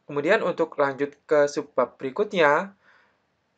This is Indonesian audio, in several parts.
Kemudian untuk lanjut ke subbab berikutnya,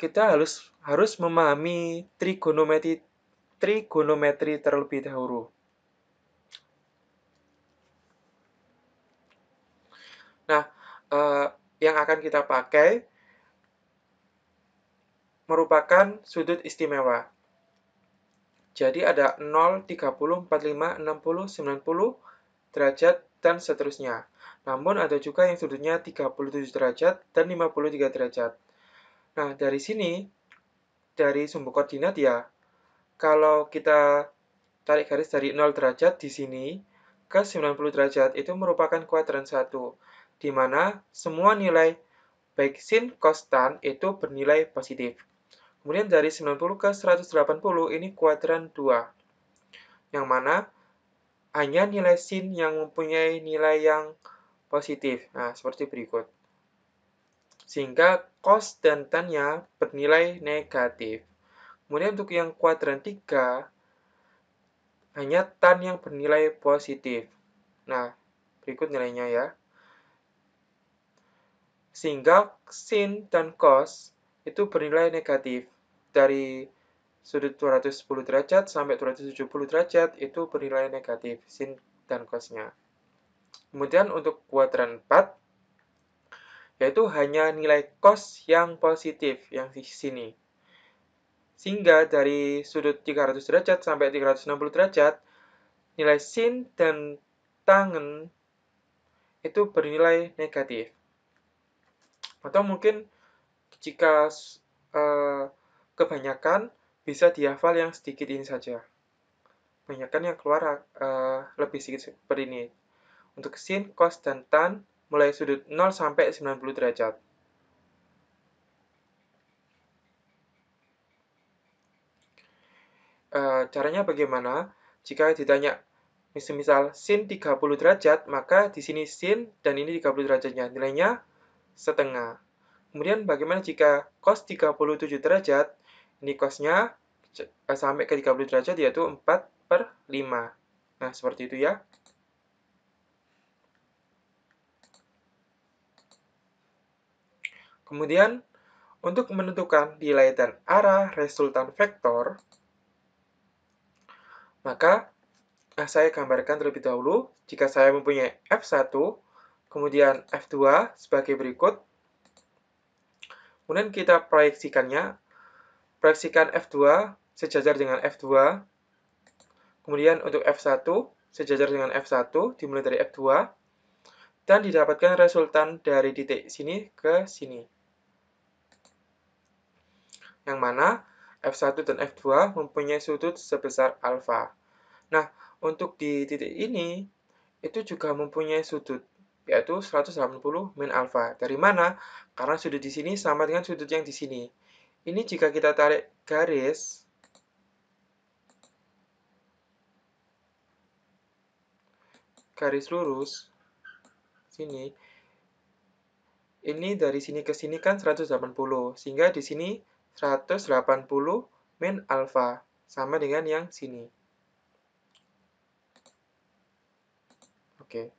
kita harus memahami trigonometri terlebih dahulu. Nah, yang akan kita pakai merupakan sudut istimewa. Jadi ada 0, 30, 45, 60, 90 derajat, dan seterusnya. Namun ada juga yang sudutnya 37 derajat dan 53 derajat. Nah, dari sini, dari sumbu koordinat ya, kalau kita tarik garis dari 0 derajat di sini ke 90 derajat, itu merupakan kuadran 1, di mana semua nilai baik sin, cos, tan itu bernilai positif. Kemudian dari 90 ke 180 ini kuadran 2, yang mana hanya nilai sin yang mempunyai nilai yang positif. Nah, seperti berikut. Sehingga cos dan tan-nya bernilai negatif. Kemudian untuk yang kuadran 3, hanya tan yang bernilai positif. Nah, berikut nilainya ya. Sehingga sin dan cos itu bernilai negatif. Dari sudut 210 derajat sampai 270 derajat itu bernilai negatif, sin dan cos-nya. Kemudian untuk kuadran 4, yaitu hanya nilai cos yang positif, yang di sini. Sehingga dari sudut 300 derajat sampai 360 derajat, nilai sin dan tangen itu bernilai negatif. Atau mungkin jika kebanyakan, bisa dihafal yang sedikit ini saja. Kebanyakan yang keluar lebih sedikit seperti ini. Untuk sin, cos, dan tan, mulai sudut 0 sampai 90 derajat. Caranya bagaimana? Jika ditanya, misal sin 30 derajat, maka di sini sin dan ini 30 derajatnya, nilainya setengah. Kemudian bagaimana jika cos 37 derajat, ini cosnya sampai ke 30 derajat yaitu 4/5. Nah, seperti itu ya. Kemudian, untuk menentukan nilai dan arah resultan vektor, maka saya gambarkan terlebih dahulu. Jika saya mempunyai F1, kemudian F2 sebagai berikut. Kemudian kita proyeksikannya. Proyeksikan F2 sejajar dengan F2. Kemudian untuk F1 sejajar dengan F1 dimulai dari F2. Dan didapatkan resultan dari titik sini ke sini. Yang mana F1 dan F2 mempunyai sudut sebesar alfa. Nah, untuk di titik ini, itu juga mempunyai sudut, yaitu 180 min alfa. Dari mana? Karena sudut di sini sama dengan sudut yang di sini. Ini jika kita tarik garis lurus, sini, ini dari sini ke sini kan 180, sehingga di sini 180 min alfa, sama dengan yang sini. Oke.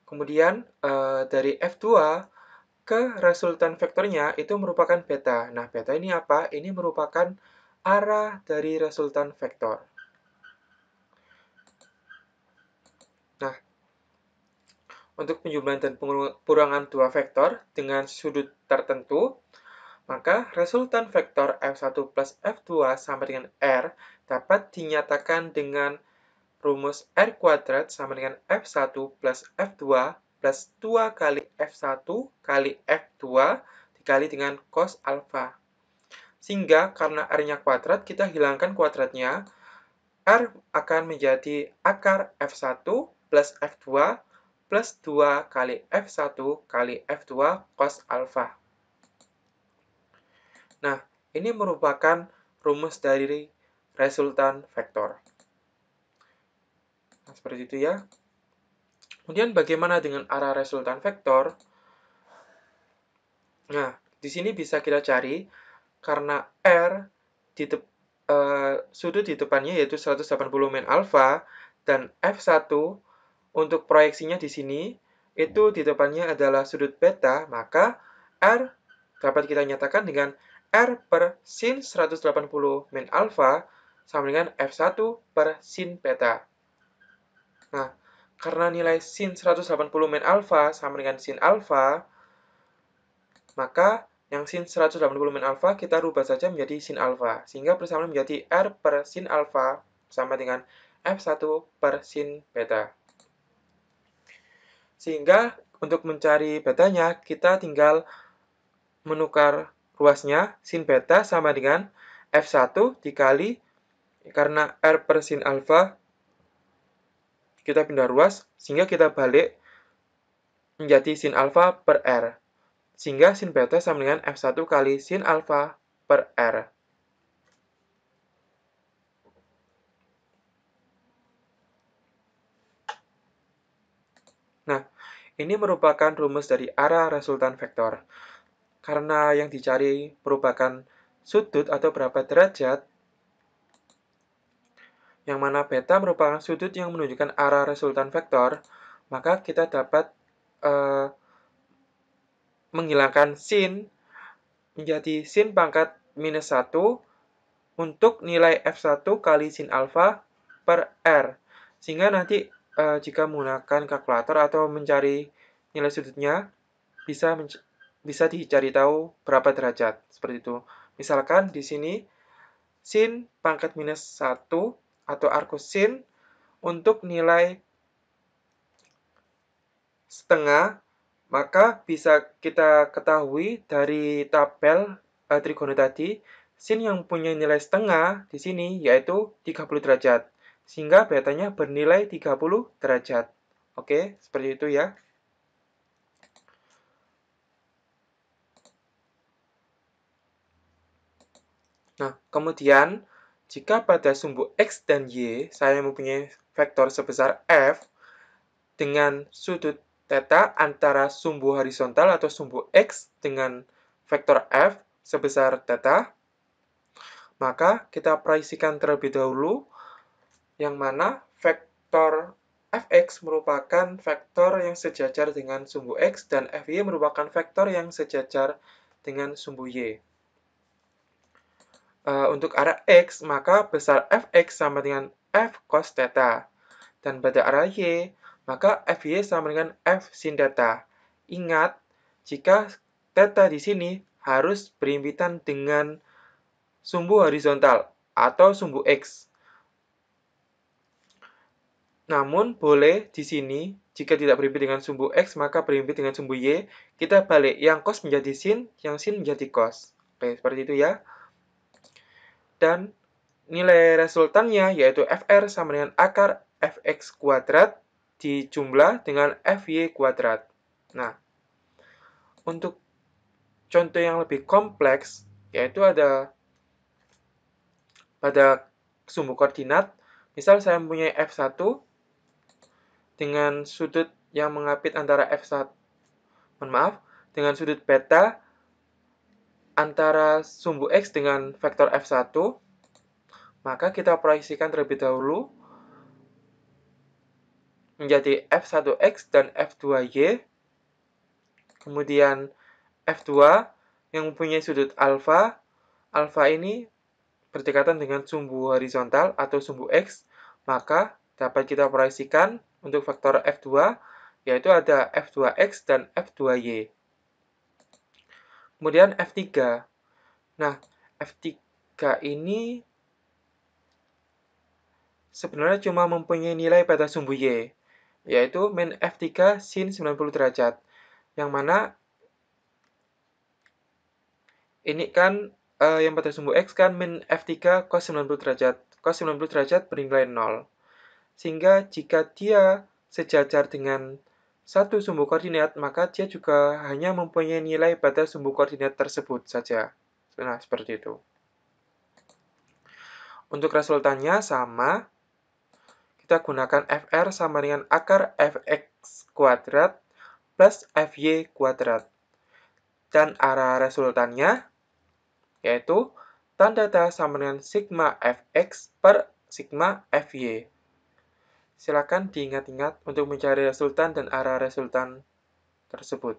Kemudian dari F2 ke resultan vektornya itu merupakan beta. Nah, beta ini apa? Ini merupakan arah dari resultan vektor. Nah, untuk penjumlahan dan pengurangan dua vektor dengan sudut tertentu, maka resultan vektor F1 plus F2 sama dengan R dapat dinyatakan dengan rumus R kuadrat sama dengan F1 plus F2 plus 2 kali F1 kali F2 dikali dengan cos alfa. Sehingga karena R-nya kuadrat, kita hilangkan kuadratnya. R akan menjadi akar F1 plus F2 plus 2 kali F1 kali F2 cos alfa. Nah, ini merupakan rumus dari resultan vektor. Nah, seperti itu ya. Kemudian bagaimana dengan arah resultan vektor? Nah, di sini bisa kita cari karena R di sudut di depannya yaitu 180 min alfa, dan F1 untuk proyeksinya di sini, itu di depannya adalah sudut beta, maka R dapat kita nyatakan dengan R per sin 180 min alfa sama dengan F1 per sin beta. Nah, karena nilai sin 180 min alfa sama dengan sin alfa, maka yang sin 180 min alfa kita rubah saja menjadi sin alfa. Sehingga persamaan menjadi R per sin alfa sama dengan F1 per sin beta. Sehingga untuk mencari betanya, kita tinggal menukar ruasnya. Sin beta sama dengan F1 dikali, karena R per sin alfa, kita pindah ruas, sehingga kita balik menjadi sin alfa per R. Sehingga sin beta sama dengan F1 kali sin alfa per R. Nah, ini merupakan rumus dari arah resultan vektor. Karena yang dicari merupakan sudut atau berapa derajat, yang mana beta merupakan sudut yang menunjukkan arah resultan vektor, maka kita dapat menghilangkan sin menjadi sin pangkat minus 1 untuk nilai F1 kali sin alfa per R. Sehingga nanti jika menggunakan kalkulator atau mencari nilai sudutnya, bisa dicari tahu berapa derajat. Seperti itu. Misalkan di sini sin pangkat minus 1 atau arcus sin untuk nilai setengah, maka bisa kita ketahui dari tabel trigono tadi, sin yang punya nilai setengah di sini yaitu 30 derajat. Sehingga betanya bernilai 30 derajat. Oke, seperti itu ya. Nah, kemudian jika pada sumbu X dan Y saya mempunyai vektor sebesar F dengan sudut theta antara sumbu horizontal atau sumbu X dengan vektor F sebesar theta, maka kita proyeksikan terlebih dahulu yang mana vektor Fx merupakan vektor yang sejajar dengan sumbu X dan Fy merupakan vektor yang sejajar dengan sumbu Y. Untuk arah X, maka besar Fx sama dengan F cos theta. Dan pada arah Y, maka Fy sama dengan F sin theta. Ingat, jika theta di sini harus berhimpitan dengan sumbu horizontal atau sumbu X. Namun, boleh di sini, jika tidak berhimpit dengan sumbu X, maka berhimpit dengan sumbu Y. Kita balik, yang cos menjadi sin, yang sin menjadi cos. Oke, seperti itu ya. Dan nilai resultannya yaitu Fr sama dengan akar Fx kuadrat dijumlah dengan Fy kuadrat. Nah, untuk contoh yang lebih kompleks, yaitu ada pada sumbu koordinat, misal saya mempunyai F1 dengan sudut yang mengapit antara F1, dengan sudut beta antara sumbu X dengan vektor F1, maka kita proyeksikan terlebih dahulu menjadi F1X dan F2Y, kemudian F2 yang mempunyai sudut alfa. Alfa ini berdekatan dengan sumbu horizontal atau sumbu X, maka dapat kita proyeksikan untuk vektor F2, yaitu ada F2X dan F2Y. Kemudian F3. Nah, F3 ini sebenarnya cuma mempunyai nilai pada sumbu Y, yaitu min F3 sin 90 derajat. Yang mana ini kan yang pada sumbu X kan min F3 cos 90 derajat. Cos 90 derajat bernilai 0. Sehingga jika dia sejajar dengan satu sumbu koordinat, maka dia juga hanya mempunyai nilai pada sumbu koordinat tersebut saja. Nah, seperti itu. Untuk resultannya sama, kita gunakan Fr sama dengan akar Fx kuadrat plus Fy kuadrat. Dan arah resultannya yaitu tan theta sama dengan sigma Fx per sigma Fy. Silakan diingat-ingat untuk mencari resultan dan arah resultan tersebut.